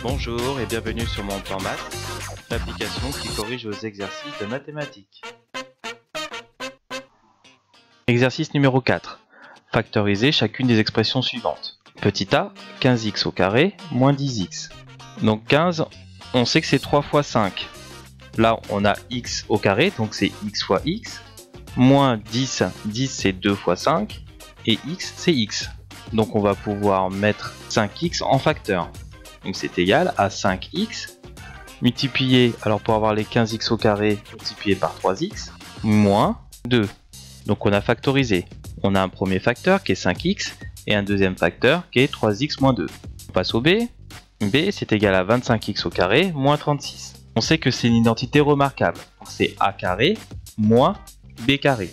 Bonjour et bienvenue sur Mon Plan Maths, l'application qui corrige vos exercices de mathématiques. Exercice numéro 4. Factoriser chacune des expressions suivantes. Petit a, 15x au carré, moins 10x. Donc 15, on sait que c'est 3 fois 5. Là, on a x au carré, donc c'est x fois x. Moins 10, 10 c'est 2 fois 5. Et x, c'est x. Donc on va pouvoir mettre 5x en facteur. Donc c'est égal à 5x multiplié, alors pour avoir les 15x au carré, multiplié par 3x, moins 2. Donc on a factorisé. On a un premier facteur qui est 5x et un deuxième facteur qui est 3x moins 2. On passe au b. b c'est égal à 25x au carré moins 36. On sait que c'est une identité remarquable. C'est a carré moins b carré,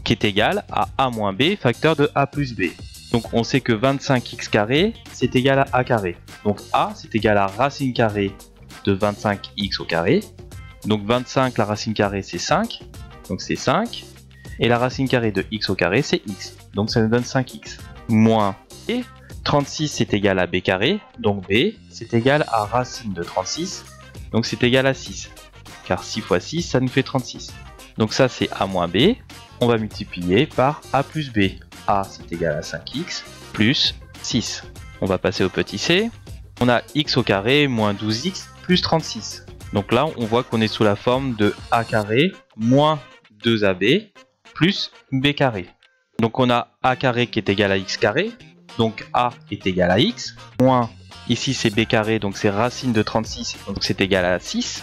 qui est égal à a moins b facteur de a plus b. Donc on sait que 25x carré, c'est égal à a carré. Donc a, c'est égal à racine carrée de 25x au carré. Donc 25, la racine carrée, c'est 5. Donc c'est 5. Et la racine carrée de x au carré, c'est x. Donc ça nous donne 5x. Moins b. 36, c'est égal à b carré. Donc b, c'est égal à racine de 36. Donc c'est égal à 6. Car 6 fois 6, ça nous fait 36. Donc ça, c'est a moins b. On va multiplier par a plus b. A, c'est égal à 5x plus 6. On va passer au petit c. On a x au carré moins 12x plus 36. Donc là, on voit qu'on est sous la forme de a carré moins 2ab plus b carré. Donc on a a carré qui est égal à x carré. Donc a est égal à x. Moins, ici c'est b carré, donc c'est racine de 36, donc c'est égal à 6.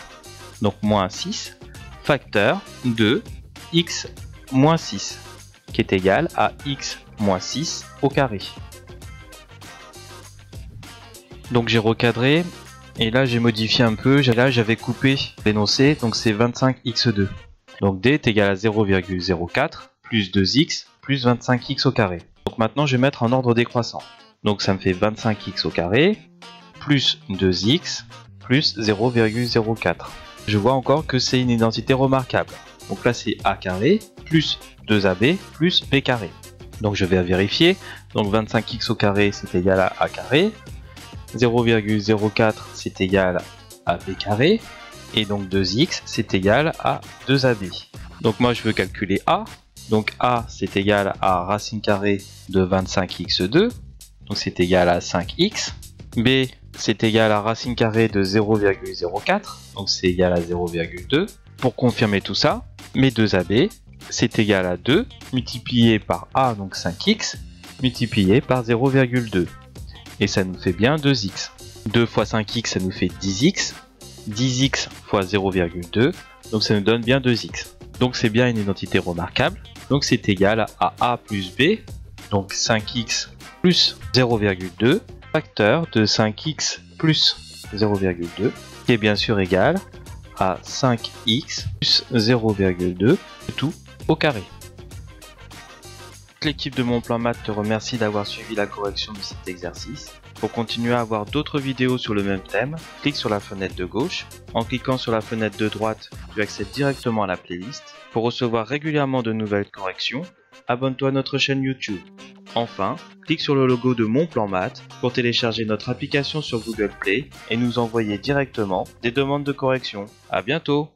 Donc moins 6. Facteur de x moins 6. Qui est égal à x moins 6 au carré. Donc j'ai recadré, et là j'ai modifié un peu, là j'avais coupé l'énoncé, donc c'est 25x2. Donc d est égal à 0,04 plus 2x plus 25x au carré. Donc maintenant je vais mettre en ordre décroissant. Donc ça me fait 25x au carré plus 2x plus 0,04. Je vois encore que c'est une identité remarquable. Donc là c'est a carré plus 2ab plus b carré. Donc je vais vérifier. Donc 25x au carré c'est égal à a carré. 0,04 c'est égal à b carré. Et donc 2x c'est égal à 2ab. Donc moi je veux calculer a. Donc a c'est égal à racine carrée de 25x2. Donc c'est égal à 5x. B c'est égal à racine carrée de 0,04. Donc c'est égal à 0,2. Pour confirmer tout ça, mes 2ab, c'est égal à 2 multiplié par a, donc 5x, multiplié par 0,2. Et ça nous fait bien 2x. 2 fois 5x, ça nous fait 10x. 10x fois 0,2, donc ça nous donne bien 2x. Donc c'est bien une identité remarquable. Donc c'est égal à a plus b, donc 5x plus 0,2, facteur de 5x plus 0,2, qui est bien sûr égal à 5x plus 0,2, tout au carré. L'équipe de Mon Plan Maths te remercie d'avoir suivi la correction de cet exercice. Pour continuer à avoir d'autres vidéos sur le même thème, clique sur la fenêtre de gauche. En cliquant sur la fenêtre de droite, tu accèdes directement à la playlist. Pour recevoir régulièrement de nouvelles corrections, abonne-toi à notre chaîne YouTube. Enfin, clique sur le logo de Mon Plan Maths pour télécharger notre application sur Google Play et nous envoyer directement des demandes de correction. À bientôt!